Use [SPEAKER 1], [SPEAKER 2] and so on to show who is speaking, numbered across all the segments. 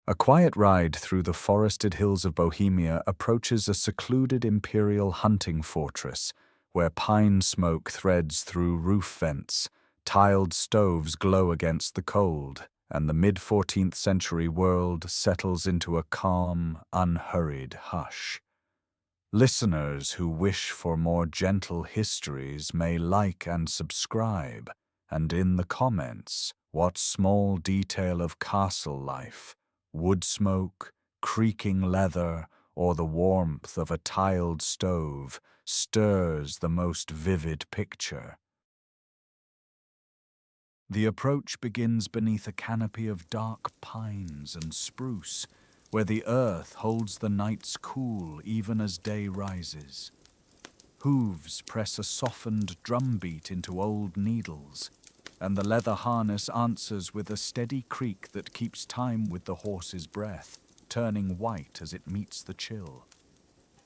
[SPEAKER 1] A quiet ride through the forested hills of Bohemia approaches a secluded imperial hunting fortress where pine smoke threads through roof vents, tiled stoves glow against the cold, and the mid-14th century world settles into a calm, unhurried hush. Listeners who wish for more gentle histories may like and subscribe, and in the comments, what small detail of castle life, wood smoke, creaking leather, or the warmth of a tiled stove stirs the most vivid picture. The approach begins beneath a canopy of dark pines and spruce, where the earth holds the nights cool even as day rises. Hooves press a softened drumbeat into old needles, and the leather harness answers with a steady creak that keeps time with the horse's breath, turning white as it meets the chill.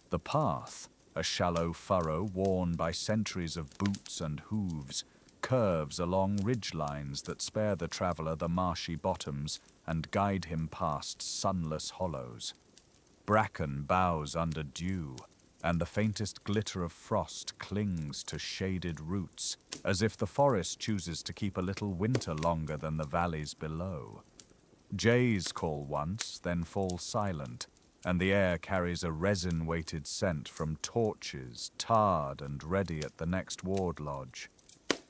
[SPEAKER 1] The path, a shallow furrow worn by centuries of boots and hooves, curves along ridgelines that spare the traveller the marshy bottoms and guide him past sunless hollows. Bracken bows under dew, and the faintest glitter of frost clings to shaded roots, as if the forest chooses to keep a little winter longer than the valleys below. Jays call once, then fall silent, and the air carries a resin-weighted scent from torches, tarred and ready at the next ward lodge.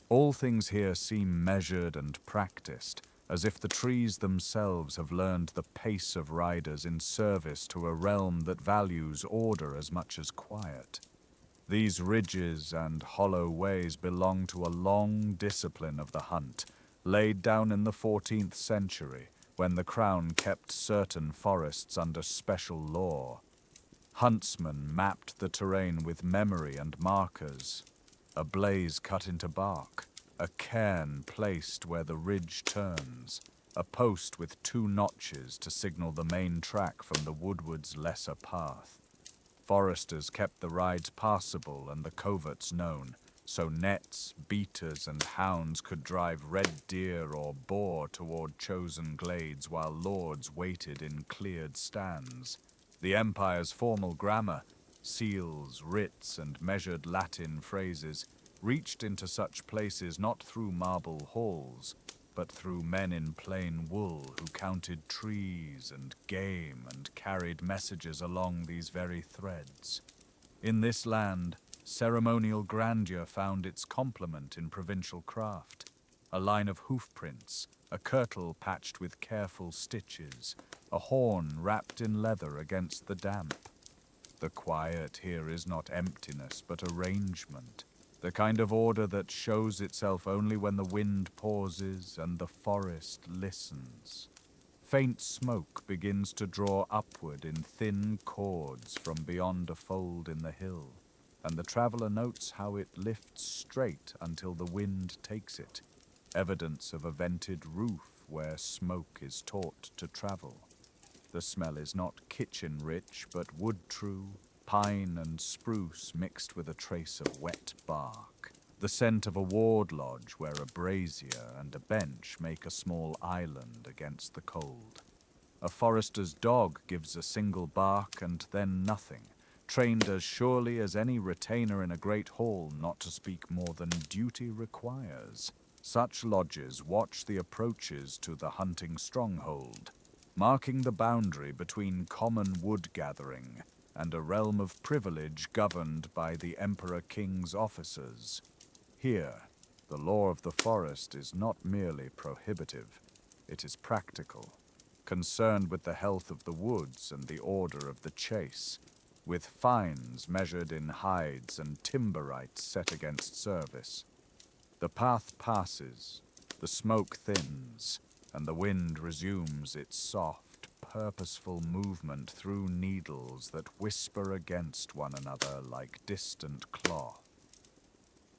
[SPEAKER 1] All things here seem measured and practiced, as if the trees themselves have learned the pace of riders in service to a realm that values order as much as quiet. These ridges and hollow ways belong to a long discipline of the hunt, laid down in the 14th century, when the crown kept certain forests under special law. Huntsmen mapped the terrain with memory and markers. A blaze cut into bark, a cairn placed where the ridge turns, a post with 2 notches to signal the main track from the woodward's lesser path. Foresters kept the rides passable and the coverts known, so nets, beaters, and hounds could drive red deer or boar toward chosen glades while lords waited in cleared stands. The empire's formal grammar, seals, writs, and measured Latin phrases, reached into such places not through marble halls, but through men in plain wool who counted trees and game and carried messages along these very threads. In this land, ceremonial grandeur found its complement in provincial craft. A line of hoofprints, a kirtle patched with careful stitches, a horn wrapped in leather against the damp. The quiet here is not emptiness, but arrangement, the kind of order that shows itself only when the wind pauses and the forest listens. Faint smoke begins to draw upward in thin cords from beyond a fold in the hill, and the traveller notes how it lifts straight until the wind takes it, evidence of a vented roof where smoke is taught to travel. The smell is not kitchen-rich, but wood-true, pine and spruce mixed with a trace of wet bark. The scent of a ward lodge where a brazier and a bench make a small island against the cold. A forester's dog gives a single bark and then nothing, trained as surely as any retainer in a great hall not to speak more than duty requires. Such lodges watch the approaches to the hunting stronghold, marking the boundary between common wood gathering and a realm of privilege governed by the Emperor-King's officers. Here, the law of the forest is not merely prohibitive, it is practical, concerned with the health of the woods and the order of the chase, with fines measured in hides and timber rights set against service. The path passes, the smoke thins, and the wind resumes its soft, purposeful movement through needles that whisper against one another like distant cloth.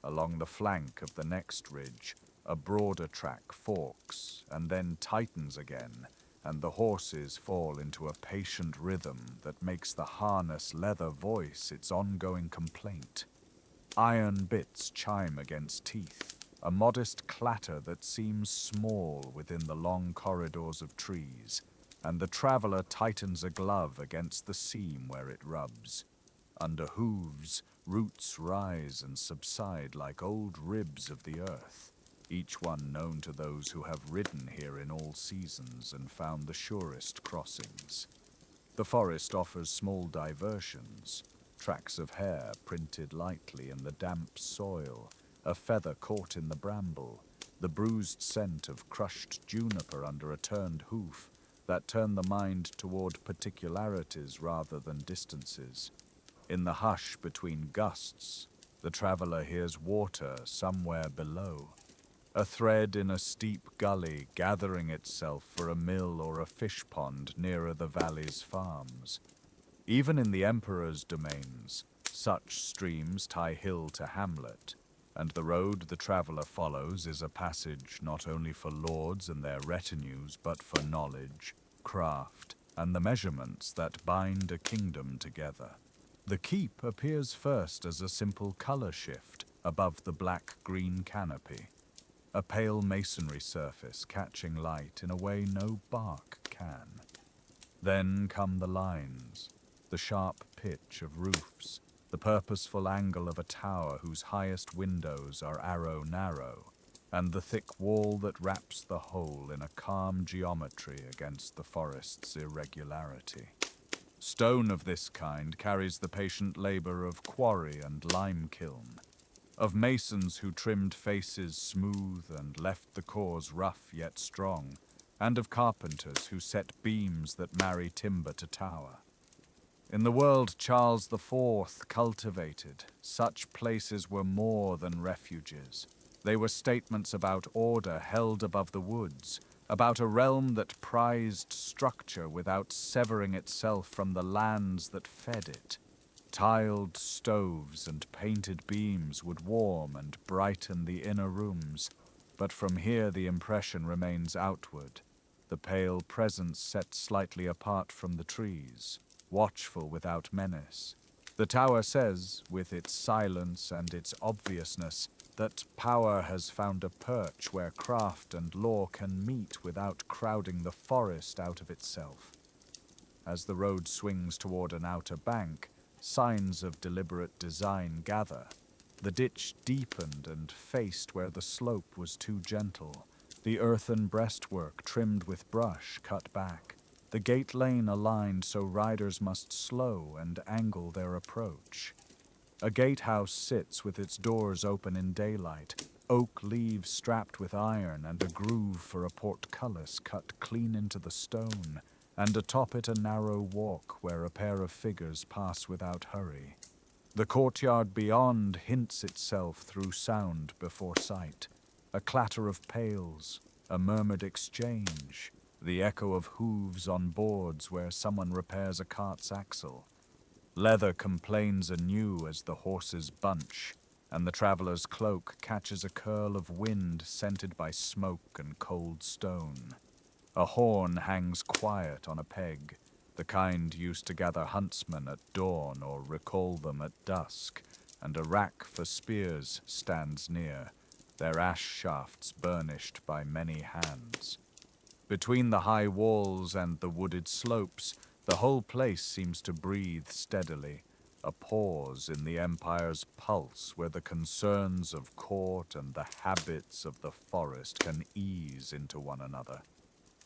[SPEAKER 1] Along the flank of the next ridge, a broader track forks and then tightens again, and the horses fall into a patient rhythm that makes the harness leather voice its ongoing complaint. Iron bits chime against teeth, a modest clatter that seems small within the long corridors of trees, and the traveller tightens a glove against the seam where it rubs. Under hooves, roots rise and subside like old ribs of the earth, each one known to those who have ridden here in all seasons and found the surest crossings. The forest offers small diversions, tracks of hair printed lightly in the damp soil, a feather caught in the bramble, the bruised scent of crushed juniper under a turned hoof that turn the mind toward particularities rather than distances. In the hush between gusts, the traveller hears water somewhere below, a thread in a steep gully gathering itself for a mill or a fish pond nearer the valley's farms. Even in the emperor's domains, such streams tie hill to hamlet, and the road the traveller follows is a passage not only for lords and their retinues, but for knowledge, craft, and the measurements that bind a kingdom together. The keep appears first as a simple colour shift above the black-green canopy, a pale masonry surface catching light in a way no bark can. Then come the lines, the sharp pitch of roofs, the purposeful angle of a tower whose highest windows are arrow-narrow, and the thick wall that wraps the whole in a calm geometry against the forest's irregularity. Stone of this kind carries the patient labour of quarry and lime kiln, of masons who trimmed faces smooth and left the cores rough yet strong, and of carpenters who set beams that marry timber to tower. In the world Charles IV cultivated, such places were more than refuges. They were statements about order held above the woods, about a realm that prized structure without severing itself from the lands that fed it. Tiled stoves and painted beams would warm and brighten the inner rooms, but from here the impression remains outward, the pale presence set slightly apart from the trees, watchful without menace. The tower says, with its silence and its obviousness, that power has found a perch where craft and law can meet without crowding the forest out of itself. As the road swings toward an outer bank, signs of deliberate design gather. The ditch deepened and faced where the slope was too gentle, the earthen breastwork trimmed with brush cut back, the gate lane aligned so riders must slow and angle their approach. A gatehouse sits with its doors open in daylight, oak leaves strapped with iron and a groove for a portcullis cut clean into the stone, and atop it a narrow walk where a pair of figures pass without hurry. The courtyard beyond hints itself through sound before sight, a clatter of pails, a murmured exchange, the echo of hooves on boards where someone repairs a cart's axle. Leather complains anew as the horses bunch, and the traveller's cloak catches a curl of wind scented by smoke and cold stone. A horn hangs quiet on a peg, the kind used to gather huntsmen at dawn or recall them at dusk, and a rack for spears stands near, their ash shafts burnished by many hands. Between the high walls and the wooded slopes, the whole place seems to breathe steadily, a pause in the empire's pulse where the concerns of court and the habits of the forest can ease into one another.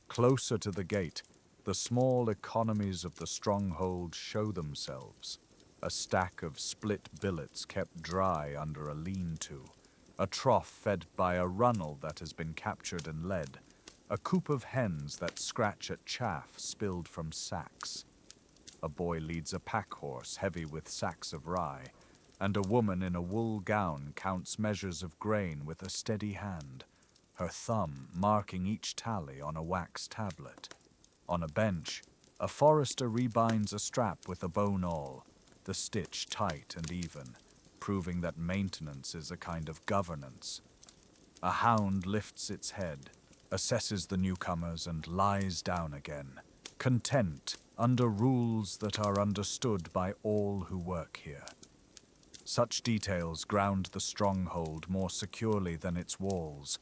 [SPEAKER 1] Closer to the gate, the small economies of the stronghold show themselves, a stack of split billets kept dry under a lean-to, a trough fed by a runnel that has been captured and led, a coop of hens that scratch at chaff spilled from sacks. A boy leads a pack horse heavy with sacks of rye, and a woman in a wool gown counts measures of grain with a steady hand, her thumb marking each tally on a wax tablet. On a bench, a forester rebinds a strap with a bone awl, the stitch tight and even, proving that maintenance is a kind of governance. A hound lifts its head, assesses the newcomers and lies down again, content under rules that are understood by all who work here. Such details ground the stronghold more securely than its walls,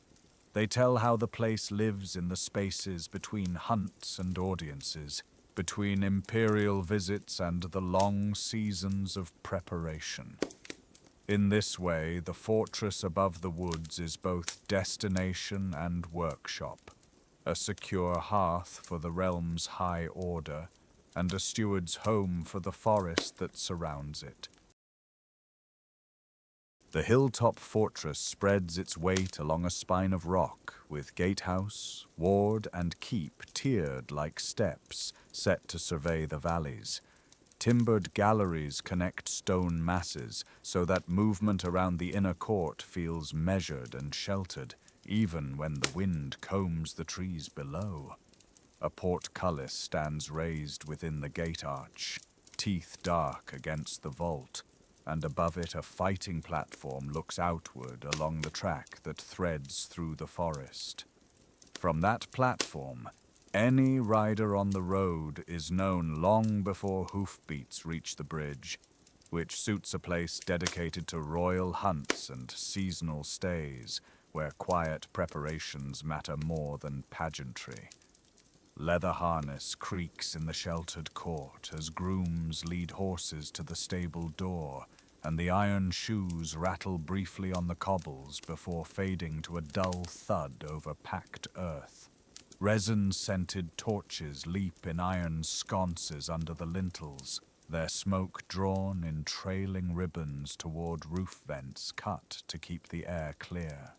[SPEAKER 1] They tell how the place lives in the spaces between hunts and audiences, between imperial visits and the long seasons of preparation. In this way, the fortress above the woods is both destination and workshop, a secure hearth for the realm's high order, and a steward's home for the forest that surrounds it. The Hilltop fortress spreads its weight along a spine of rock, with gatehouse, ward, and keep tiered like steps set to survey the valleys. Timbered galleries connect stone masses so that movement around the inner court feels measured and sheltered, even when the wind combs the trees below. A portcullis stands raised within the gate arch, teeth dark against the vault, and above it a fighting platform looks outward along the track that threads through the forest. From that platform, any rider on the road is known long before hoofbeats reach the bridge, which suits a place dedicated to royal hunts and seasonal stays, where quiet preparations matter more than pageantry. Leather harness creaks in the sheltered court as grooms lead horses to the stable door, and the iron shoes rattle briefly on the cobbles before fading to a dull thud over packed earth. Resin-scented torches leap in iron sconces under the lintels, their smoke drawn in trailing ribbons toward roof vents cut to keep the air clear.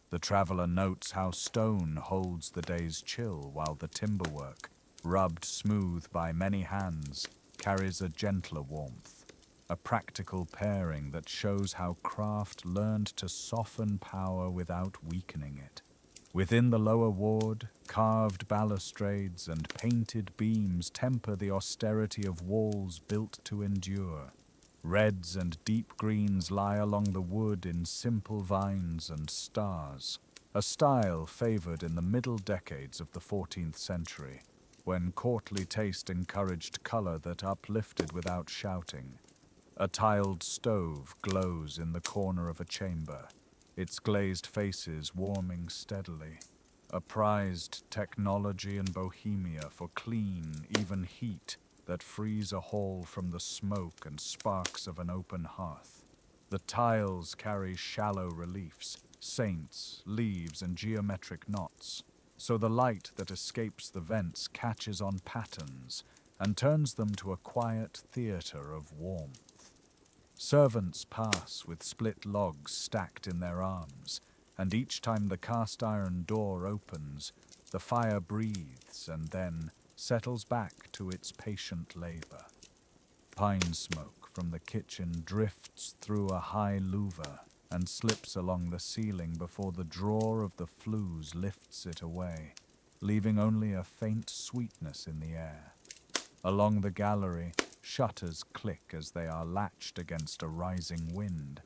[SPEAKER 1] The traveler notes how stone holds the day's chill while the timberwork, rubbed smooth by many hands, carries a gentler warmth, a practical pairing that shows how craft learned to soften power without weakening it. Within the lower ward, carved balustrades and painted beams temper the austerity of walls built to endure. Reds and deep greens lie along the wood in simple vines and stars, a style favored in the middle decades of the 14th century, when courtly taste encouraged color that uplifted without shouting. A tiled stove glows in the corner of a chamber, its glazed faces warming steadily. A prized technology in Bohemia for clean, even heat that frees a hall from the smoke and sparks of an open hearth. The tiles carry shallow reliefs, saints, leaves, and geometric knots, so the light that escapes the vents catches on patterns and turns them to a quiet theater of warmth. Servants pass with split logs stacked in their arms, and each time the cast-iron door opens, the fire breathes and then settles back to its patient labor. Pine smoke from the kitchen drifts through a high louver and slips along the ceiling before the drawer of the flues lifts it away, leaving only a faint sweetness in the air. Along the gallery, shutters click as they are latched against a rising wind,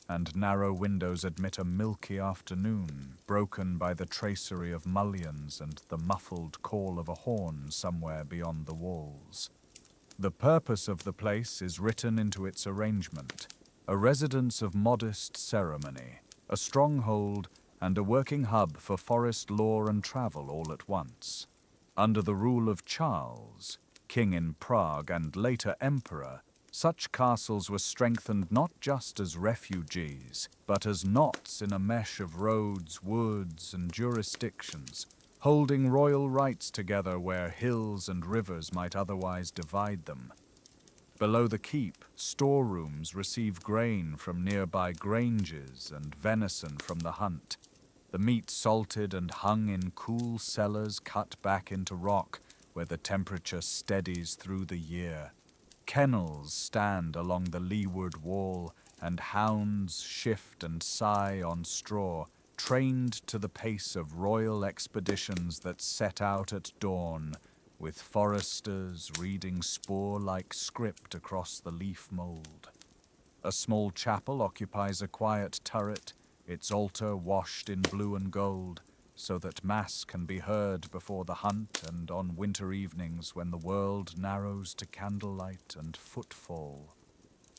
[SPEAKER 1] and narrow windows admit a milky afternoon, broken by the tracery of mullions and the muffled call of a horn somewhere beyond the walls. The purpose of the place is written into its arrangement, a residence of modest ceremony, a stronghold, and a working hub for forest lore and travel all at once. Under the rule of Charles, king in Prague and later emperor, such castles were strengthened not just as refuges, but as knots in a mesh of roads, woods, and jurisdictions, holding royal rights together where hills and rivers might otherwise divide them. Below the keep, storerooms receive grain from nearby granges and venison from the hunt, the meat salted and hung in cool cellars cut back into rock where the temperature steadies through the year. Kennels stand along the leeward wall, and hounds shift and sigh on straw, trained to the pace of royal expeditions that set out at dawn, with foresters reading spore-like script across the leaf mold. A small chapel occupies a quiet turret, its altar washed in blue and gold, so that Mass can be heard before the hunt and on winter evenings when the world narrows to candlelight and footfall.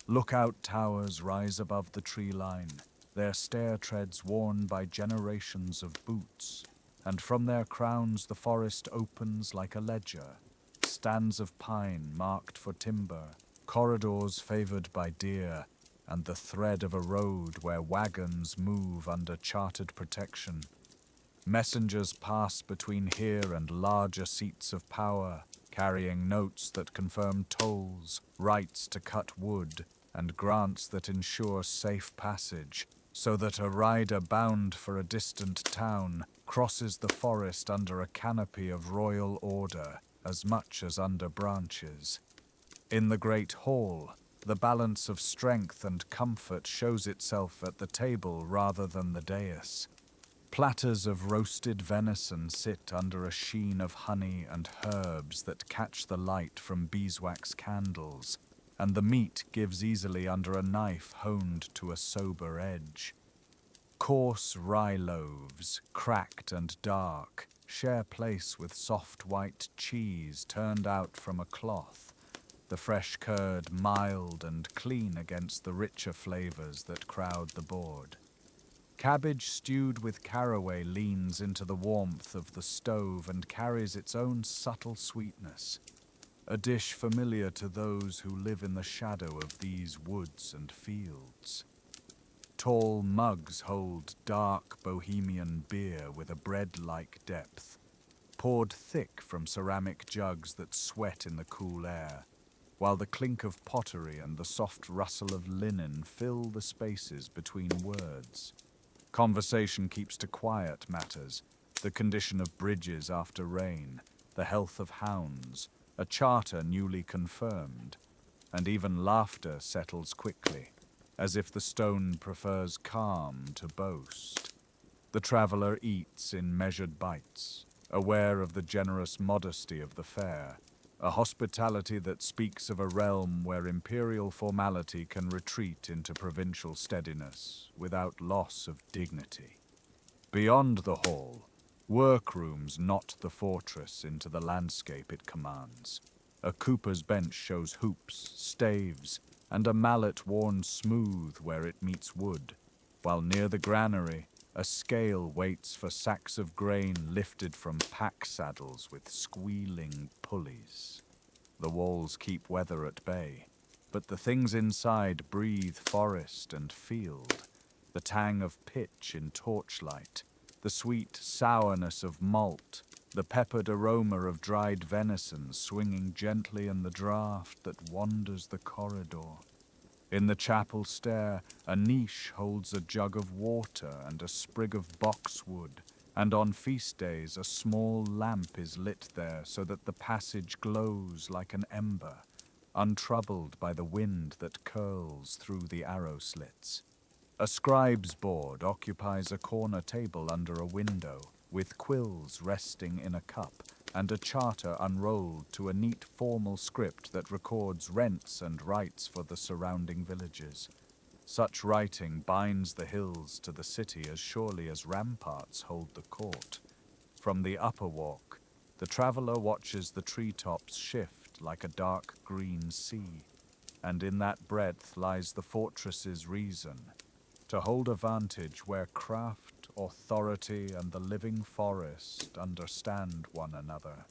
[SPEAKER 1] Lookout towers rise above the tree line, their stair treads worn by generations of boots, and from their crowns the forest opens like a ledger, stands of pine marked for timber, corridors favored by deer, and the thread of a road where wagons move under chartered protection. Messengers pass between here and larger seats of power, carrying notes that confirm tolls, rights to cut wood, and grants that ensure safe passage, so that a rider bound for a distant town crosses the forest under a canopy of royal order, as much as under branches. In the great hall, the balance of strength and comfort shows itself at the table rather than the dais. Platters of roasted venison sit under a sheen of honey and herbs that catch the light from beeswax candles, and the meat gives easily under a knife honed to a sober edge. Coarse rye loaves, cracked and dark, share place with soft white cheese turned out from a cloth, the fresh curd mild and clean against the richer flavors that crowd the board. Cabbage stewed with caraway leans into the warmth of the stove and carries its own subtle sweetness, a dish familiar to those who live in the shadow of these woods and fields. Tall mugs hold dark Bohemian beer with a bread-like depth, poured thick from ceramic jugs that sweat in the cool air, while the clink of pottery and the soft rustle of linen fill the spaces between words. Conversation keeps to quiet matters, the condition of bridges after rain, the health of hounds, a charter newly confirmed, and even laughter settles quickly, as if the stone prefers calm to boast. The traveller eats in measured bites, aware of the generous modesty of the fare, a hospitality that speaks of a realm where imperial formality can retreat into provincial steadiness without loss of dignity. Beyond the hall, workrooms knot the fortress into the landscape it commands. A cooper's bench shows hoops, staves, and a mallet worn smooth where it meets wood, while near the granary, a scale waits for sacks of grain lifted from pack saddles with squealing pulleys. The walls keep weather at bay, but the things inside breathe forest and field, the tang of pitch in torchlight, the sweet sourness of malt, the peppered aroma of dried venison swinging gently in the draught that wanders the corridor. In the chapel stair, a niche holds a jug of water and a sprig of boxwood, and on feast days a small lamp is lit there so that the passage glows like an ember, untroubled by the wind that curls through the arrow slits. A scribe's board occupies a corner table under a window, with quills resting in a cup, and a charter unrolled to a neat formal script that records rents and rights for the surrounding villages. Such writing binds the hills to the city as surely as ramparts hold the court. From the upper walk, the traveller watches the treetops shift like a dark green sea, and in that breadth lies the fortress's reason, to hold a vantage where craft, authority, and the living forest understand one another.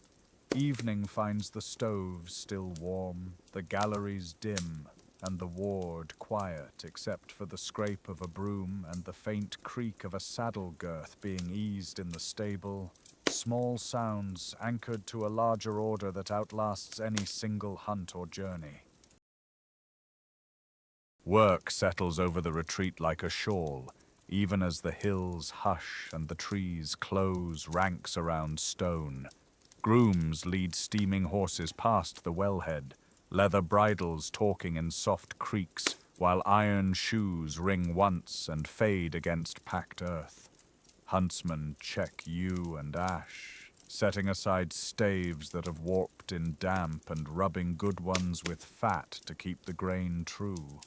[SPEAKER 1] Evening finds the stoves still warm, the galleries dim, and the ward quiet except for the scrape of a broom and the faint creak of a saddle girth being eased in the stable, small sounds anchored to a larger order that outlasts any single hunt or journey. Work settles over the retreat like a shawl, even as the hills hush and the trees close ranks around stone. Grooms lead steaming horses past the wellhead, leather bridles talking in soft creaks, while iron shoes ring once and fade against packed earth. Huntsmen check yew and ash, setting aside staves that have warped in damp and rubbing good ones with fat to keep the grain true.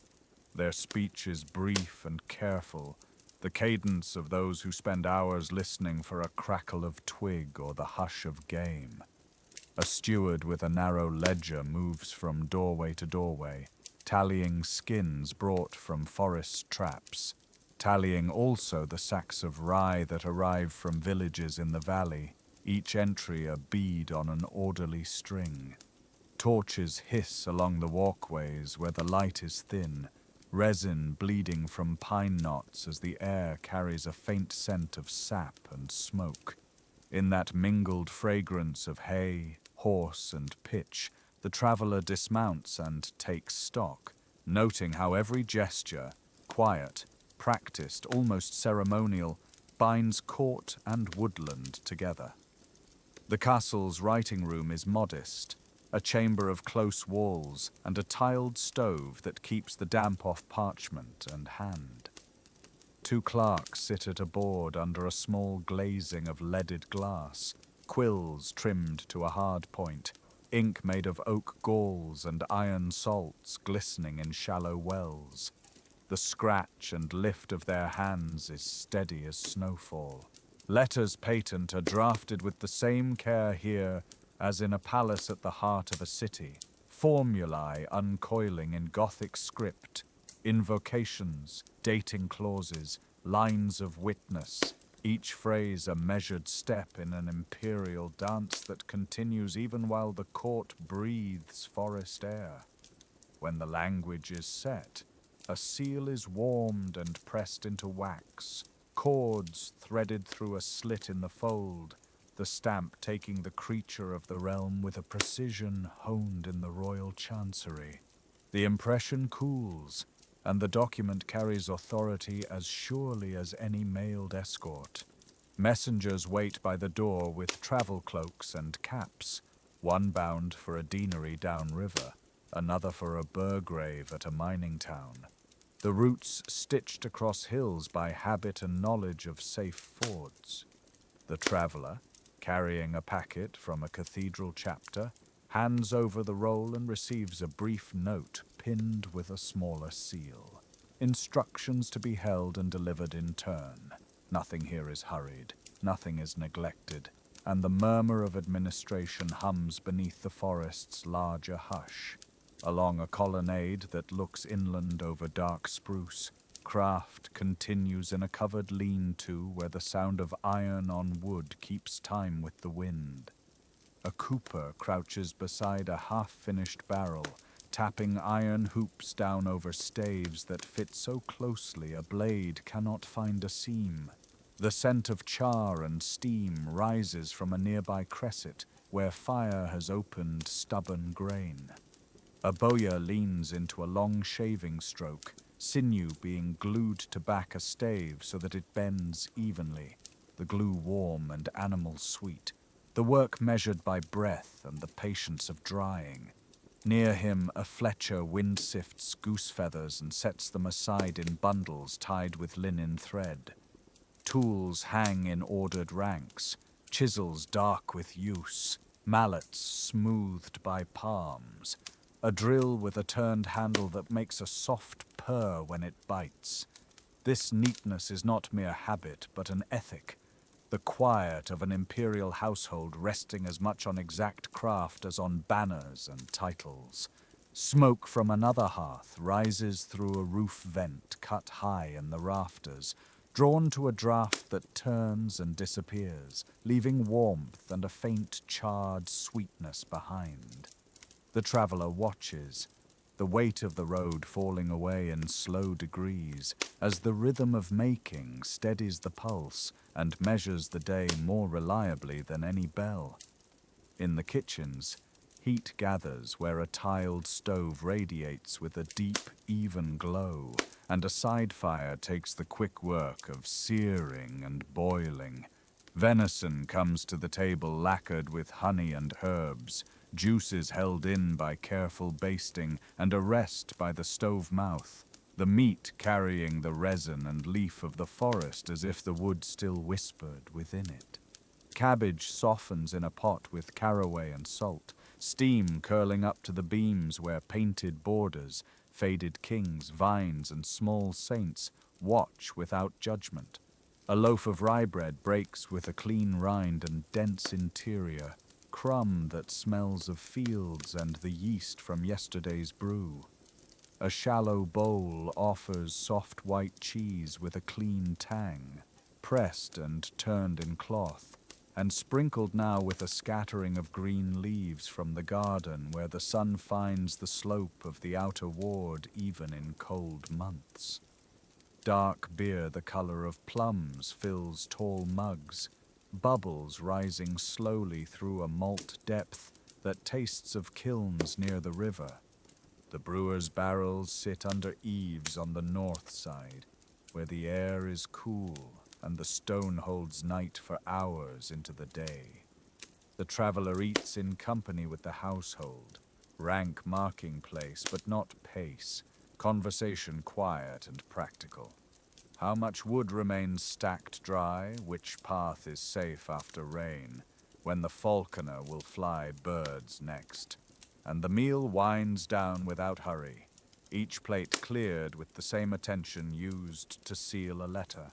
[SPEAKER 1] Their speech is brief and careful, the cadence of those who spend hours listening for a crackle of twig or the hush of game. A steward with a narrow ledger moves from doorway to doorway, tallying skins brought from forest traps, tallying also the sacks of rye that arrive from villages in the valley, each entry a bead on an orderly string. Torches hiss along the walkways where the light is thin, resin bleeding from pine knots as the air carries a faint scent of sap and smoke. In that mingled fragrance of hay, horse, and pitch, the traveller dismounts and takes stock, noting how every gesture, quiet, practiced, almost ceremonial, binds court and woodland together. The castle's writing room is modest, a chamber of close walls and a tiled stove that keeps the damp off parchment and hand. 2 clerks sit at a board under a small glazing of leaded glass, quills trimmed to a hard point, ink made of oak galls and iron salts glistening in shallow wells. The scratch and lift of their hands is steady as snowfall. Letters patent are drafted with the same care here as in a palace at the heart of a city, formulae uncoiling in Gothic script, invocations, dating clauses, lines of witness, each phrase a measured step in an imperial dance that continues even while the court breathes forest air. When the language is set, a seal is warmed and pressed into wax, cords threaded through a slit in the fold, the stamp taking the creature of the realm with a precision honed in the royal chancery. The impression cools, and the document carries authority as surely as any mailed escort. Messengers wait by the door with travel cloaks and caps, one bound for a deanery downriver, another for a burgrave at a mining town. The routes stitched across hills by habit and knowledge of safe fords. The traveller, carrying a packet from a cathedral chapter, hands over the roll and receives a brief note pinned with a smaller seal. Instructions to be held and delivered in turn. Nothing here is hurried, nothing is neglected, and the murmur of administration hums beneath the forest's larger hush. Along a colonnade that looks inland over dark spruce, craft continues in a covered lean-to where the sound of iron on wood keeps time with the wind. A cooper crouches beside a half-finished barrel, tapping iron hoops down over staves that fit so closely a blade cannot find a seam. The scent of char and steam rises from a nearby cresset where fire has opened stubborn grain. A bowyer leans into a long shaving stroke, sinew being glued to back a stave so that it bends evenly, the glue warm and animal sweet, the work measured by breath and the patience of drying. Near him a fletcher wind-sifts goose feathers and sets them aside in bundles tied with linen thread. Tools hang in ordered ranks, chisels dark with use, mallets smoothed by palms, a drill with a turned handle that makes a soft purr when it bites. This neatness is not mere habit, but an ethic, the quiet of an imperial household resting as much on exact craft as on banners and titles. Smoke from another hearth rises through a roof vent cut high in the rafters, drawn to a draught that turns and disappears, leaving warmth and a faint charred sweetness behind. The traveller watches, the weight of the road falling away in slow degrees, as the rhythm of making steadies the pulse and measures the day more reliably than any bell. In the kitchens, heat gathers where a tiled stove radiates with a deep, even glow, and a side fire takes the quick work of searing and boiling. Venison comes to the table lacquered with honey and herbs, juices held in by careful basting and a rest by the stove mouth, the meat carrying the resin and leaf of the forest as if the wood still whispered within it. Cabbage softens in a pot with caraway and salt, steam curling up to the beams where painted borders, faded kings, vines, and small saints watch without judgment. A loaf of rye bread breaks with a clean rind and dense interior, crumb that smells of fields and the yeast from yesterday's brew. A shallow bowl offers soft white cheese with a clean tang, pressed and turned in cloth, and sprinkled now with a scattering of green leaves from the garden where the sun finds the slope of the outer ward even in cold months. Dark beer the color of plums fills tall mugs, bubbles rising slowly through a malt depth that tastes of kilns near the river. The brewers' barrels sit under eaves on the north side, where the air is cool and the stone holds night for hours into the day. The traveller eats in company with the household, rank marking place but not pace, conversation quiet and practical. How much wood remains stacked dry, which path is safe after rain, when the falconer will fly birds next. And the meal winds down without hurry, each plate cleared with the same attention used to seal a letter.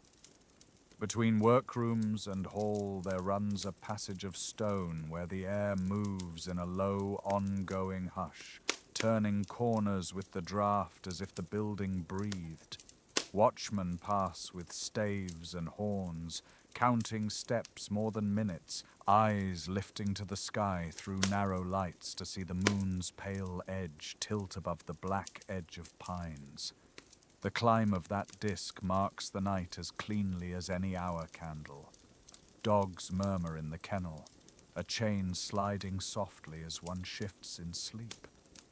[SPEAKER 1] Between workrooms and hall there runs a passage of stone where the air moves in a low, ongoing hush, turning corners with the draught as if the building breathed. Watchmen pass with staves and horns, counting steps more than minutes, eyes lifting to the sky through narrow lights to see the moon's pale edge tilt above the black edge of pines. The climb of that disk marks the night as cleanly as any hour candle. Dogs murmur in the kennel, a chain sliding softly as one shifts in sleep,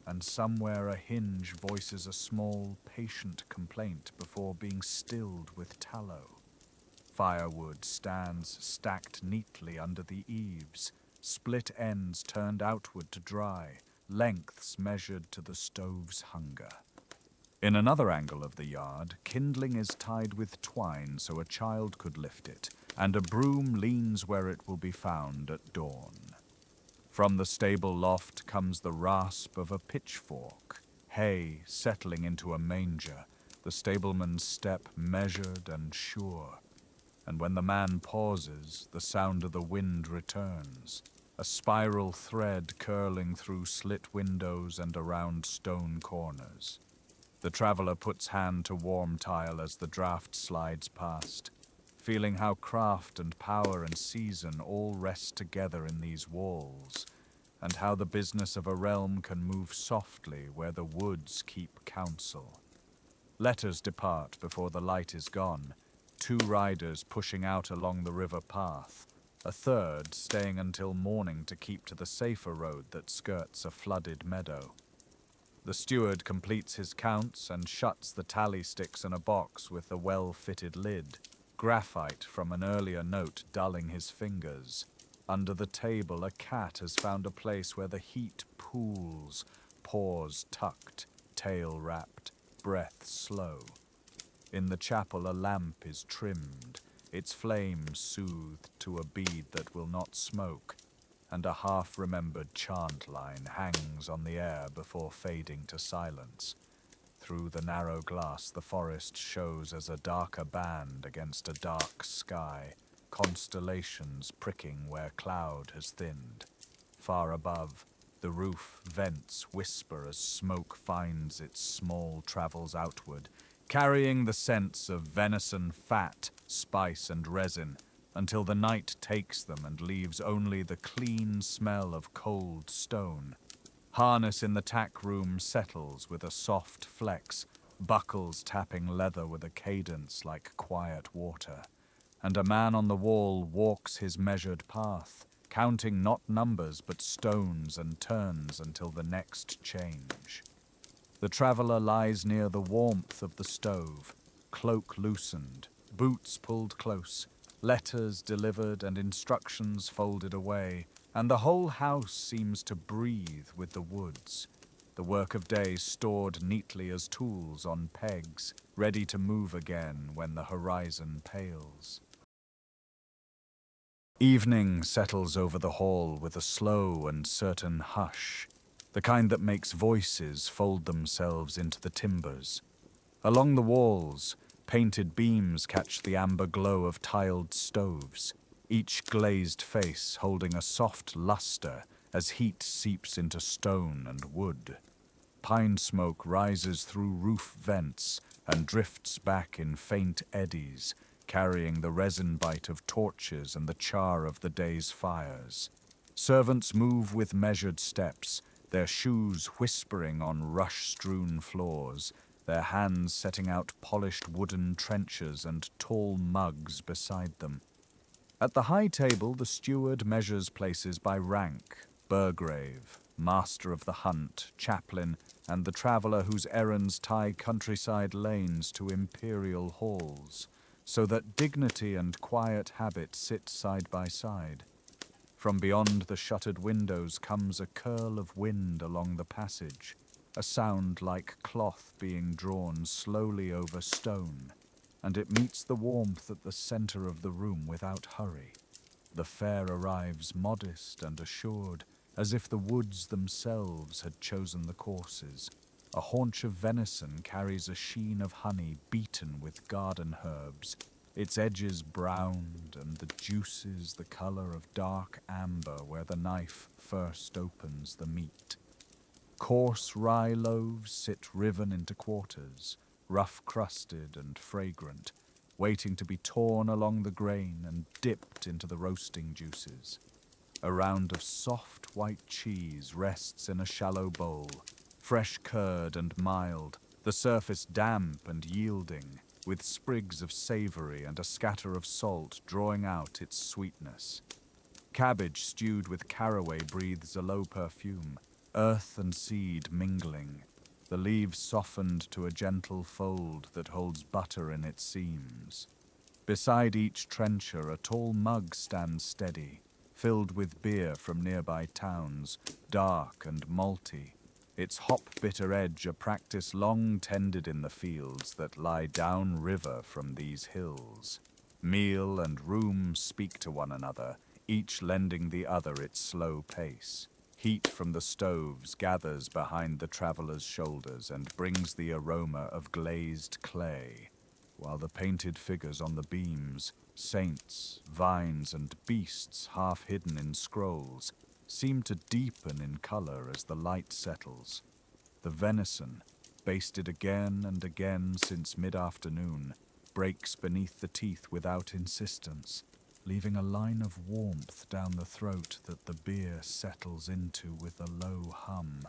[SPEAKER 1] and somewhere a hinge voices a small, patient complaint before being stilled with tallow. Firewood stands stacked neatly under the eaves, split ends turned outward to dry, lengths measured to the stove's hunger. In another angle of the yard, kindling is tied with twine so a child could lift it, and a broom leans where it will be found at dawn. From the stable loft comes the rasp of a pitchfork, hay settling into a manger, the stableman's step measured and sure. And when the man pauses, the sound of the wind returns, a spiral thread curling through slit windows and around stone corners. The traveller puts hand to warm tile as the draught slides past, feeling how craft and power and season all rest together in these walls, and how the business of a realm can move softly where the woods keep counsel. Letters depart before the light is gone, 2 riders pushing out along the river path, a third staying until morning to keep to the safer road that skirts a flooded meadow. The steward completes his counts and shuts the tally sticks in a box with a well-fitted lid, graphite from an earlier note dulling his fingers. Under the table, a cat has found a place where the heat pools, paws tucked, tail wrapped, breath slow. In the chapel, a lamp is trimmed, its flame soothed to a bead that will not smoke, and a half-remembered chant line hangs on the air before fading to silence. Through the narrow glass, the forest shows as a darker band against a dark sky, constellations pricking where cloud has thinned. Far above, the roof vents whisper as smoke finds its small travels outward, carrying the sense of venison fat, spice and resin, until the night takes them and leaves only the clean smell of cold stone. Harness in the tack room settles with a soft flex, buckles tapping leather with a cadence like quiet water, and a man on the wall walks his measured path, counting not numbers but stones and turns until the next change. The traveller lies near the warmth of the stove, cloak loosened, boots pulled close, letters delivered and instructions folded away, and the whole house seems to breathe with the woods, the work of day stored neatly as tools on pegs, ready to move again when the horizon pales. Evening settles over the hall with a slow and certain hush, the kind that makes voices fold themselves into the timbers. Along the walls, painted beams catch the amber glow of tiled stoves, each glazed face holding a soft luster as heat seeps into stone and wood. Pine smoke rises through roof vents and drifts back in faint eddies, carrying the resin bite of torches and the char of the day's fires. Servants move with measured steps, their shoes whispering on rush-strewn floors, their hands setting out polished wooden trenchers and tall mugs beside them. At the high table, the steward measures places by rank: burgrave, master of the hunt, chaplain, and the traveller whose errands tie countryside lanes to imperial halls, so that dignity and quiet habit sit side by side. From beyond the shuttered windows comes a curl of wind along the passage, a sound like cloth being drawn slowly over stone, and it meets the warmth at the center of the room without hurry. The fare arrives modest and assured, as if the woods themselves had chosen the courses. A haunch of venison carries a sheen of honey beaten with garden herbs, its edges browned and the juices the color of dark amber where the knife first opens the meat. Coarse rye loaves sit riven into quarters, rough-crusted and fragrant, waiting to be torn along the grain and dipped into the roasting juices. A round of soft white cheese rests in a shallow bowl, fresh curd and mild, the surface damp and yielding, with sprigs of savory and a scatter of salt drawing out its sweetness. Cabbage stewed with caraway breathes a low perfume, earth and seed mingling, the leaves softened to a gentle fold that holds butter in its seams. Beside each trencher, a tall mug stands steady, filled with beer from nearby towns, dark and malty, its hop-bitter edge a practice long tended in the fields that lie down river from these hills. Meal and room speak to one another, each lending the other its slow pace. Heat from the stoves gathers behind the traveller's shoulders and brings the aroma of glazed clay, while the painted figures on the beams, saints, vines, and beasts half hidden in scrolls, seem to deepen in color as the light settles. The venison, basted again and again since mid-afternoon, breaks beneath the teeth without insistence, leaving a line of warmth down the throat that the beer settles into with a low hum.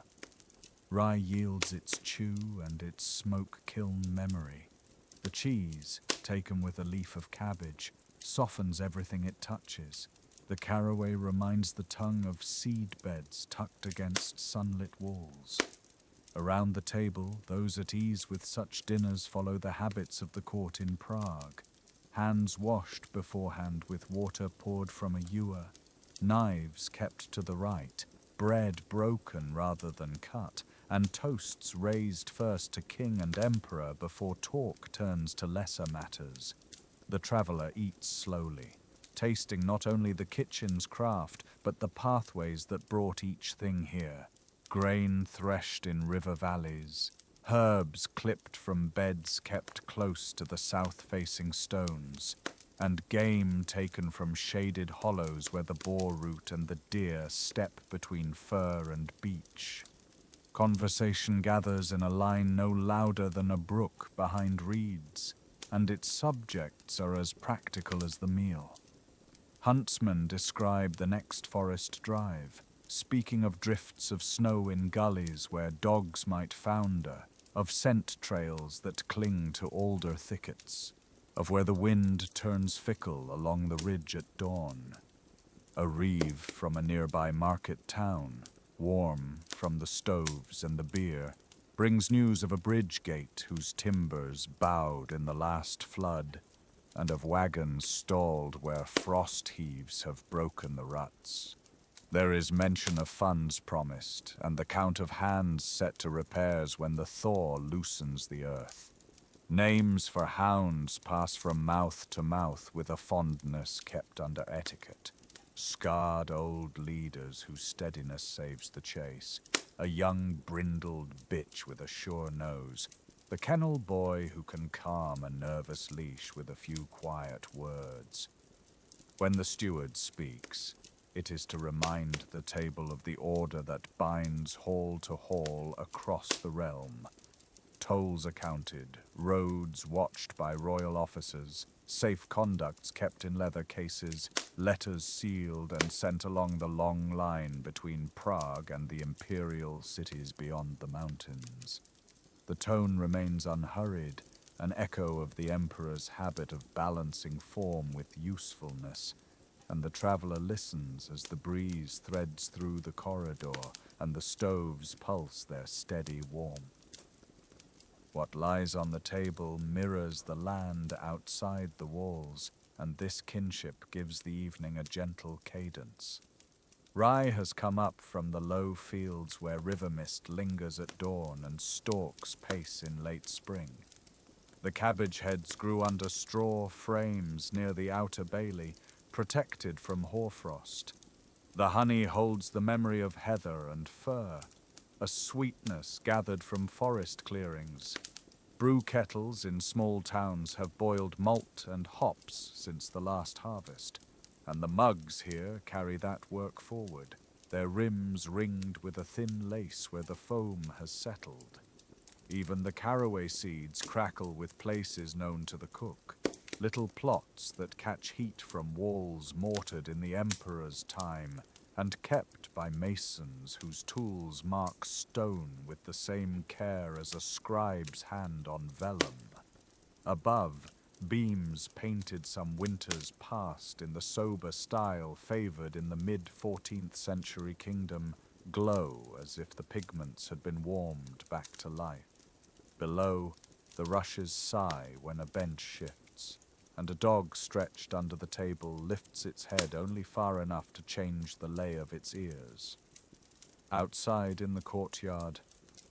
[SPEAKER 1] Rye yields its chew and its smoke-kiln memory. The cheese, taken with a leaf of cabbage, softens everything it touches. The caraway reminds the tongue of seed beds tucked against sunlit walls. Around the table, those at ease with such dinners follow the habits of the court in Prague. Hands washed beforehand with water poured from a ewer, knives kept to the right, bread broken rather than cut, and toasts raised first to king and emperor before talk turns to lesser matters. The traveller eats slowly, tasting not only the kitchen's craft, but the pathways that brought each thing here. Grain threshed in river valleys, herbs clipped from beds kept close to the south-facing stones, and game taken from shaded hollows where the boar root and the deer step between fir and beech. Conversation gathers in a line no louder than a brook behind reeds, and its subjects are as practical as the meal. Huntsmen describe the next forest drive, speaking of drifts of snow in gullies where dogs might founder, of scent trails that cling to alder thickets, of where the wind turns fickle along the ridge at dawn. A reeve from a nearby market town, warm from the stoves and the beer, brings news of a bridge gate whose timbers bowed in the last flood, and of wagons stalled where frost heaves have broken the ruts. There is mention of funds promised, and the count of hands set to repairs when the thaw loosens the earth. Names for hounds pass from mouth to mouth with a fondness kept under etiquette. Scarred old leaders whose steadiness saves the chase, a young brindled bitch with a sure nose, the kennel boy who can calm a nervous leash with a few quiet words. When the steward speaks, It is to remind the table of the order that binds hall to hall across the realm. Tolls accounted, roads watched by royal officers, safe conducts kept in leather cases, letters sealed and sent along the long line between Prague and the imperial cities beyond the mountains. The tone remains unhurried, an echo of the emperor's habit of balancing form with usefulness, and the traveler listens as the breeze threads through the corridor and the stoves pulse their steady warmth. What lies on the table mirrors the land outside the walls, and this kinship gives the evening a gentle cadence. Rye has come up from the low fields where river mist lingers at dawn and stalks pace in late spring. The cabbage heads grew under straw frames near the outer bailey, protected from hoarfrost. The honey holds the memory of heather and fir, a sweetness gathered from forest clearings. Brew kettles in small towns have boiled malt and hops since the last harvest, and the mugs here carry that work forward, their rims ringed with a thin lace where the foam has settled. Even the caraway seeds crackle with places known to the cook, little plots that catch heat from walls mortared in the emperor's time and kept by masons whose tools mark stone with the same care as a scribe's hand on vellum. Above, beams painted some winters past in the sober style favored in the mid-14th century kingdom glow as if the pigments had been warmed back to life. Below, the rushes sigh when a bench shifts, and a dog stretched under the table lifts its head only far enough to change the lay of its ears. Outside in the courtyard,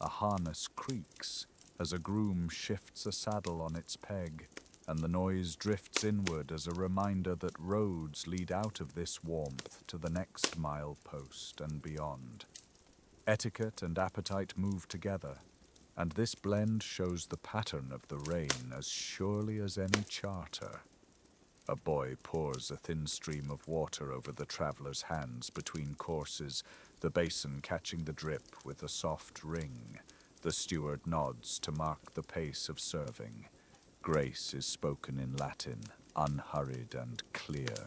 [SPEAKER 1] a harness creaks as a groom shifts a saddle on its peg, and the noise drifts inward as a reminder that roads lead out of this warmth to the next milepost and beyond. Etiquette and appetite move together, and this blend shows the pattern of the rain as surely as any charter. A boy pours a thin stream of water over the traveller's hands between courses, the basin catching the drip with a soft ring. The steward nods to mark the pace of serving. Grace is spoken in Latin, unhurried and clear.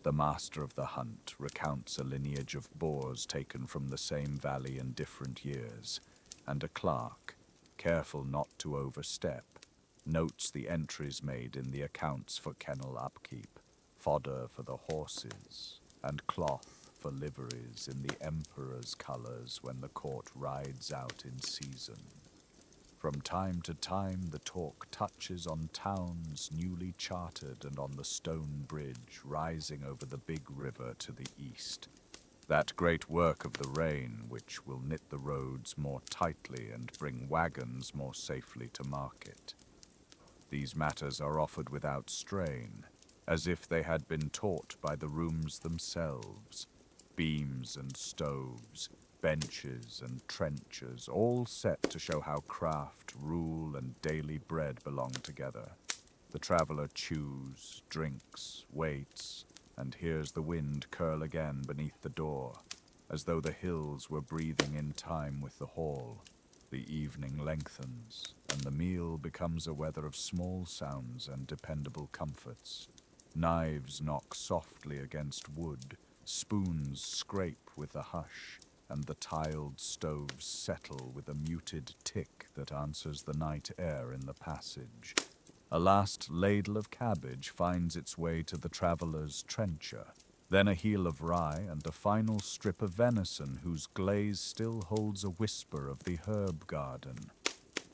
[SPEAKER 1] The master of the hunt recounts a lineage of boars taken from the same valley in different years, and a clerk, careful not to overstep, notes the entries made in the accounts for kennel upkeep, fodder for the horses, and cloth for liveries in the emperor's colors when the court rides out in season. From time to time the talk touches on towns newly chartered and on the stone bridge rising over the big river to the east. That great work of the rain which will knit the roads more tightly and bring wagons more safely to market. These matters are offered without strain, as if they had been taught by the rooms themselves. Beams and stoves, benches and trenchers, all set to show how craft, rule, and daily bread belong together. The traveller chews, drinks, waits, and hears the wind curl again beneath the door, as though the hills were breathing in time with the hall. The evening lengthens, and the meal becomes a weather of small sounds and dependable comforts. Knives knock softly against wood, spoons scrape with a hush, and the tiled stoves settle with a muted tick that answers the night air in the passage. A last ladle of cabbage finds its way to the traveller's trencher, then a heel of rye and a final strip of venison whose glaze still holds a whisper of the herb garden.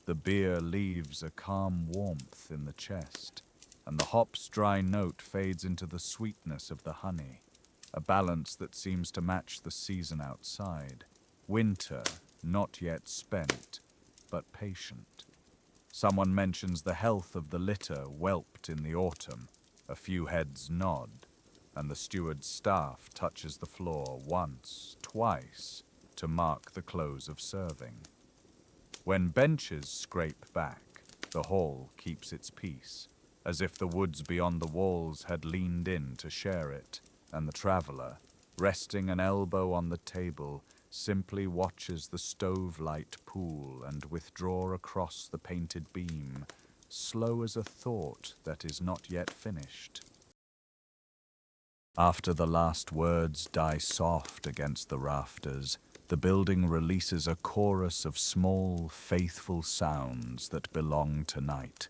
[SPEAKER 1] The beer leaves a calm warmth in the chest, and the hop's dry note fades into the sweetness of the honey, a balance that seems to match the season outside. Winter, not yet spent, but patient. Someone mentions the health of the litter whelped in the autumn. A few heads nod, and the steward's staff touches the floor once, twice, to mark the close of serving. When benches scrape back, the hall keeps its peace, as if the woods beyond the walls had leaned in to share it, and the traveller, resting an elbow on the table, simply watches the stove light pool and withdraw across the painted beam, slow as a thought that is not yet finished. After the last words die soft against the rafters, the building releases a chorus of small, faithful sounds that belong to night.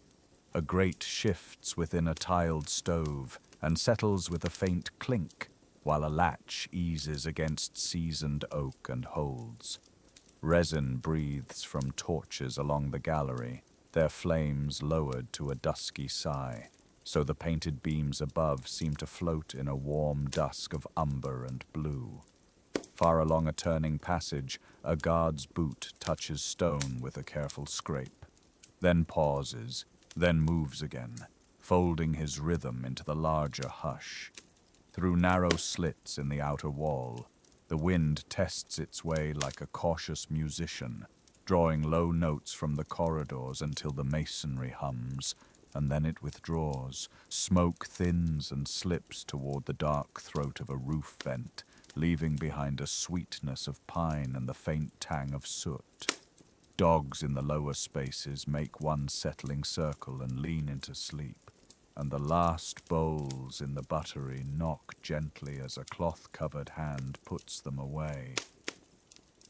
[SPEAKER 1] A grate shifts within a tiled stove and settles with a faint clink, while a latch eases against seasoned oak and holds. Resin breathes from torches along the gallery, their flames lowered to a dusky sigh, so the painted beams above seem to float in a warm dusk of umber and blue. Far along a turning passage, a guard's boot touches stone with a careful scrape, then pauses, then moves again, folding his rhythm into the larger hush. Through narrow slits in the outer wall, the wind tests its way like a cautious musician, drawing low notes from the corridors until the masonry hums, and then it withdraws. Smoke thins and slips toward the dark throat of a roof vent, leaving behind a sweetness of pine and the faint tang of soot. Dogs in the lower spaces make one settling circle and lean into sleep, and the last bowls in the buttery knock gently as a cloth-covered hand puts them away.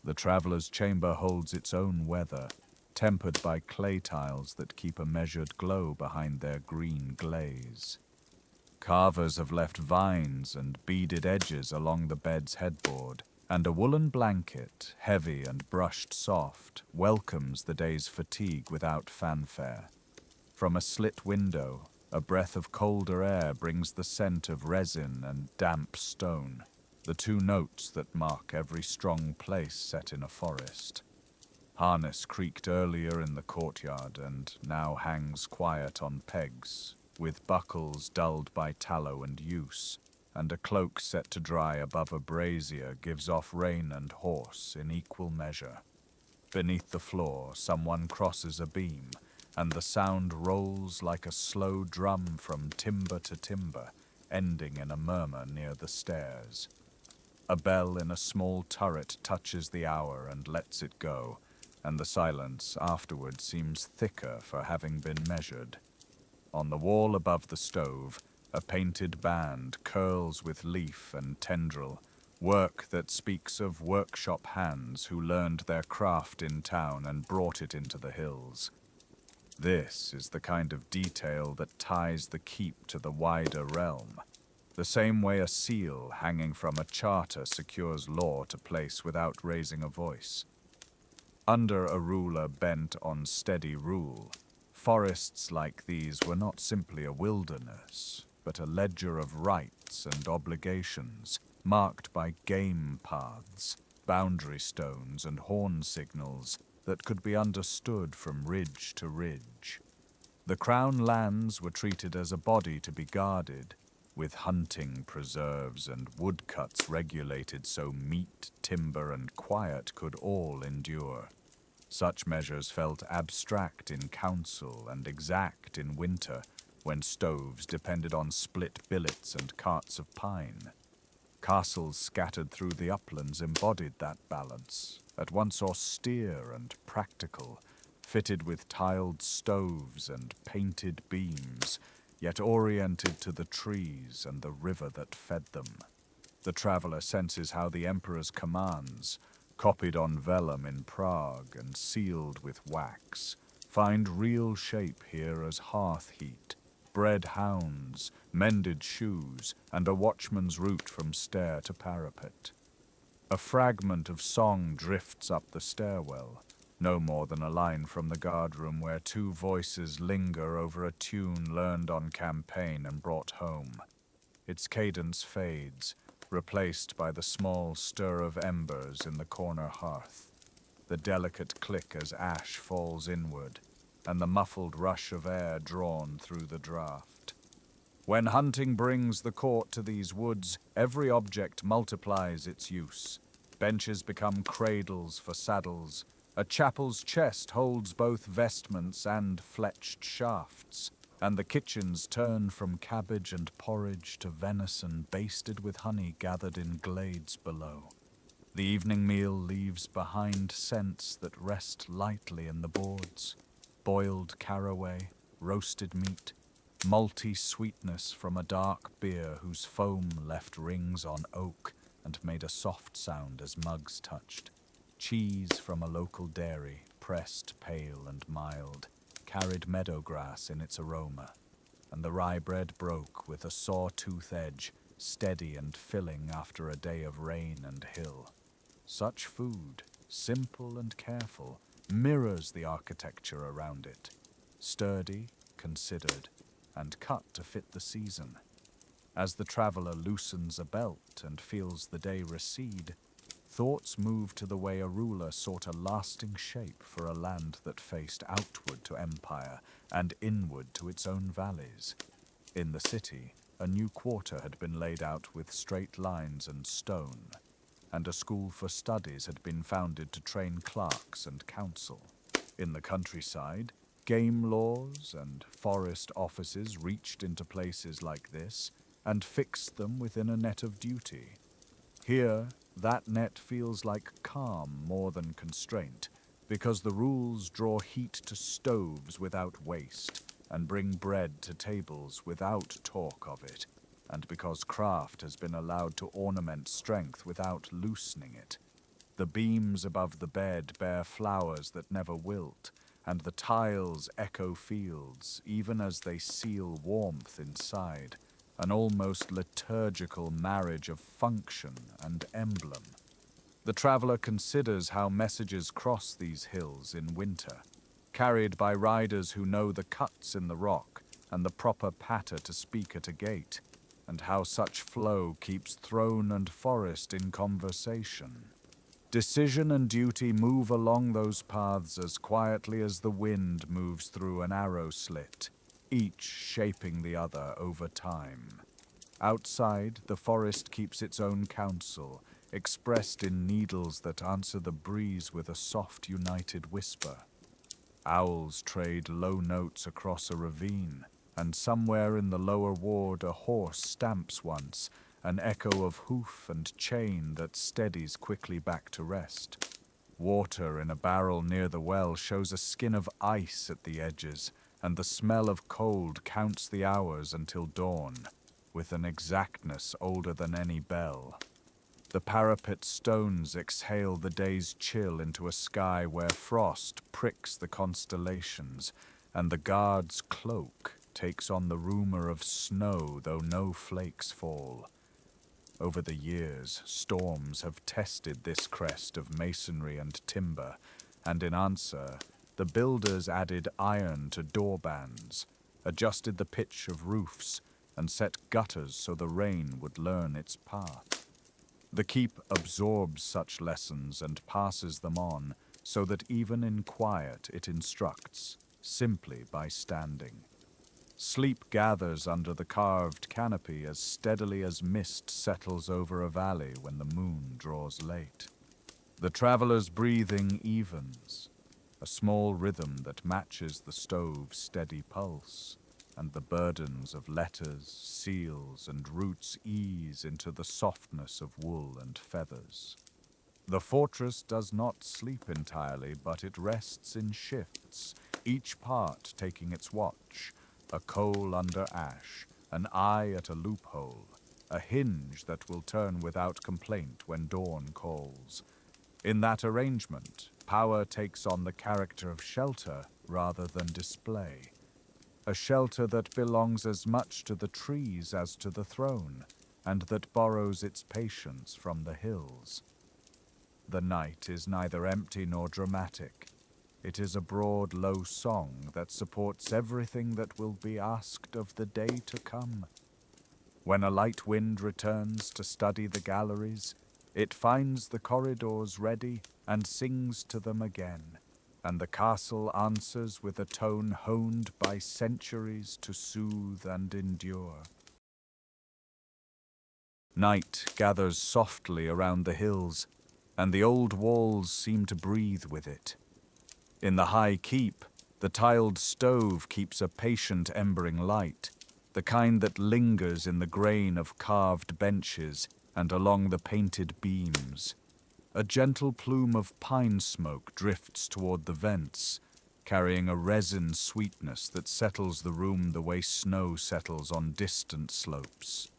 [SPEAKER 1] The traveller's chamber holds its own weather, tempered by clay tiles that keep a measured glow behind their green glaze. Carvers have left vines and beaded edges along the bed's headboard, and a woolen blanket, heavy and brushed soft, welcomes the day's fatigue without fanfare. From a slit window, a breath of colder air brings the scent of resin and damp stone, the two notes that mark every strong place set in a forest. Harness creaked earlier in the courtyard and now hangs quiet on pegs, with buckles dulled by tallow and use, and a cloak set to dry above a brazier gives off rein and horse in equal measure. Beneath the floor, someone crosses a beam, and the sound rolls like a slow drum from timber to timber, ending in a murmur near the stairs. A bell in a small turret touches the hour and lets it go, and the silence afterward seems thicker for having been measured. On the wall above the stove, a painted band curls with leaf and tendril, work that speaks of workshop hands who learned their craft in town and brought it into the hills. This is the kind of detail that ties the keep to the wider realm, the same way a seal hanging from a charter secures law to place without raising a voice. Under a ruler bent on steady rule, forests like these were not simply a wilderness, but a ledger of rights and obligations, marked by game paths, boundary stones, and horn signals that could be understood from ridge to ridge. The crown lands were treated as a body to be guarded, with hunting preserves and woodcuts regulated so meat, timber, and quiet could all endure. Such measures felt abstract in council and exact in winter, when stoves depended on split billets and carts of pine. Castles scattered through the uplands embodied that balance, at once austere and practical, fitted with tiled stoves and painted beams, yet oriented to the trees and the river that fed them. The traveler senses how the emperor's commands, copied on vellum in Prague and sealed with wax, find real shape here as hearth heat, bred hounds, mended shoes, and a watchman's route from stair to parapet. A fragment of song drifts up the stairwell, no more than a line from the guardroom where two voices linger over a tune learned on campaign and brought home. Its cadence fades, replaced by the small stir of embers in the corner hearth, the delicate click as ash falls inward, and the muffled rush of air drawn through the draught. When hunting brings the court to these woods, every object multiplies its use. Benches become cradles for saddles. A chapel's chest holds both vestments and fletched shafts. and the kitchens turn from cabbage and porridge to venison basted with honey gathered in glades below. The evening meal leaves behind scents that rest lightly in the boards: boiled caraway, roasted meat, malty sweetness from a dark beer whose foam left rings on oak and made a soft sound as mugs touched, cheese from a local dairy, pressed pale and mild, carried meadow grass in its aroma, and the rye bread broke with a sawtooth edge, steady and filling after a day of rain and hill. Such food, simple and careful, mirrors the architecture around it, sturdy, considered, and cut to fit the season. As the traveler loosens a belt and feels the day recede, thoughts move to the way a ruler sought a lasting shape for a land that faced outward to empire and inward to its own valleys. In the city, a new quarter had been laid out with straight lines and stone, and a school for studies had been founded to train clerks and counsel. In the countryside, game laws and forest offices reached into places like this and fixed them within a net of duty. Here, that net feels like calm more than constraint, because the rules draw heat to stoves without waste and bring bread to tables without talk of it, and because craft has been allowed to ornament strength without loosening it. The beams above the bed bear flowers that never wilt, and the tiles echo fields, even as they seal warmth inside, an almost liturgical marriage of function and emblem. The traveler considers how messages cross these hills in winter, carried by riders who know the cuts in the rock and the proper patter to speak at a gate, and how such flow keeps throne and forest in conversation. Decision and duty move along those paths as quietly as the wind moves through an arrow slit, each shaping the other over time. Outside, the forest keeps its own counsel, expressed in needles that answer the breeze with a soft, united whisper. Owls trade low notes across a ravine, and somewhere in the lower ward a horse stamps once, an echo of hoof and chain that steadies quickly back to rest. Water in a barrel near the well shows a skin of ice at the edges, and the smell of cold counts the hours until dawn, with an exactness older than any bell. The parapet stones exhale the day's chill into a sky where frost pricks the constellations, and the guard's cloak takes on the rumor of snow, though no flakes fall. Over the years, storms have tested this crest of masonry and timber, and in answer, the builders added iron to door bands, adjusted the pitch of roofs, and set gutters so the rain would learn its path. The keep absorbs such lessons and passes them on, so that even in quiet it instructs, simply by standing. Sleep gathers under the carved canopy as steadily as mist settles over a valley when the moon draws late. The traveler's breathing evens, a small rhythm that matches the stove's steady pulse, and the burdens of letters, seals, and roots ease into the softness of wool and feathers. The fortress does not sleep entirely, but it rests in shifts, each part taking its watch, a coal under ash, an eye at a loophole, a hinge that will turn without complaint when dawn calls. In that arrangement, power takes on the character of shelter rather than display, a shelter that belongs as much to the trees as to the throne, and that borrows its patience from the hills. The night is neither empty nor dramatic. It is a broad, low song that supports everything that will be asked of the day to come. When a light wind returns to study the galleries, it finds the corridors ready and sings to them again, and the castle answers with a tone honed by centuries to soothe and endure. Night gathers softly around the hills, and the old walls seem to breathe with it. In the high keep, The tiled stove keeps a patient embering light, the kind that lingers in the grain of carved benches and along the painted beams. A gentle plume of pine smoke drifts toward the vents, carrying a resin sweetness that settles the room the way snow settles on distant slopes.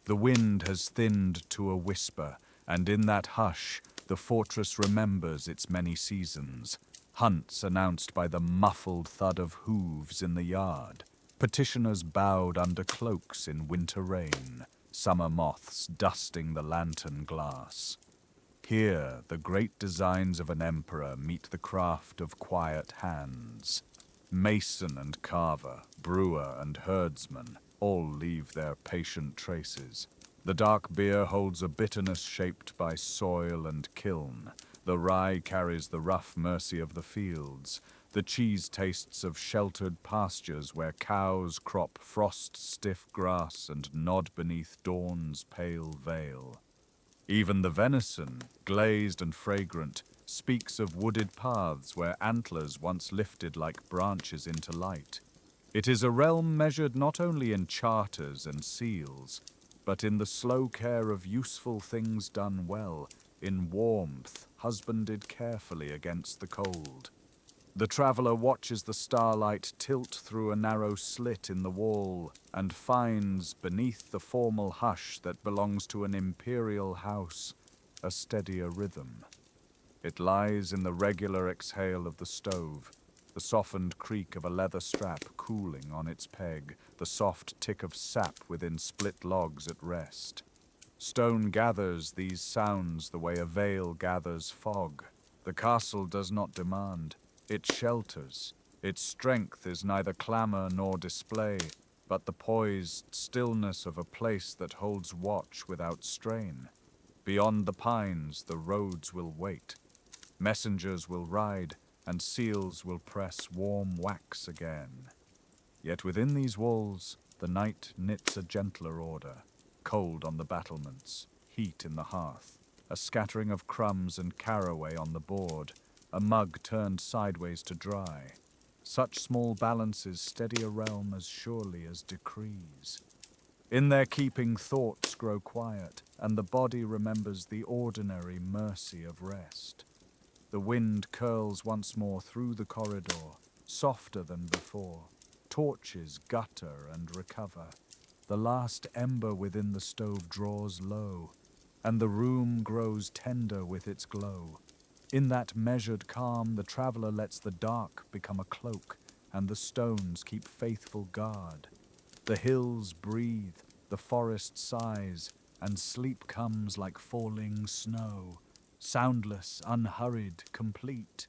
[SPEAKER 1] The wind has thinned to a whisper, and in that hush, the fortress remembers its many seasons. Hunts announced by the muffled thud of hooves in the yard. Petitioners bowed under cloaks in winter rain. Summer moths dusting the lantern glass. Here, the great designs of an emperor meet the craft of quiet hands. Mason and carver, brewer and herdsman, all leave their patient traces. The dark beer holds a bitterness shaped by soil and kiln. The rye carries the rough mercy of the fields. The cheese tastes of sheltered pastures where cows crop frost-stiff grass and nod beneath dawn's pale veil. Even the venison, glazed and fragrant, speaks of wooded paths where antlers once lifted like branches into light. It is a realm measured not only in charters and seals, but in the slow care of useful things done well, in warmth husbanded carefully against the cold. The traveller watches the starlight tilt through a narrow slit in the wall and finds, beneath the formal hush that belongs to an imperial house, a steadier rhythm. It lies in the regular exhale of the stove, the softened creak of a leather strap cooling on its peg, the soft tick of sap within split logs at rest. Stone gathers these sounds the way a veil gathers fog. The castle does not demand. It shelters. Its strength is neither clamor nor display, but the poised stillness of a place that holds watch without strain. Beyond the pines, the roads will wait. Messengers will ride, and seals will press warm wax again. Yet within these walls, the night knits a gentler order. Cold on the battlements, heat in the hearth, a scattering of crumbs and caraway on the board, a mug turned sideways to dry. Such small balances steady a realm as surely as decrees. In their keeping thoughts grow quiet, and the body remembers the ordinary mercy of rest. The wind curls once more through the corridor, softer than before. Torches gutter and recover. The last ember within the stove draws low, and the room grows tender with its glow. In that measured calm, the traveller lets the dark become a cloak, and the stones keep faithful guard. The hills breathe, the forest sighs, and sleep comes like falling snow, soundless, unhurried, complete.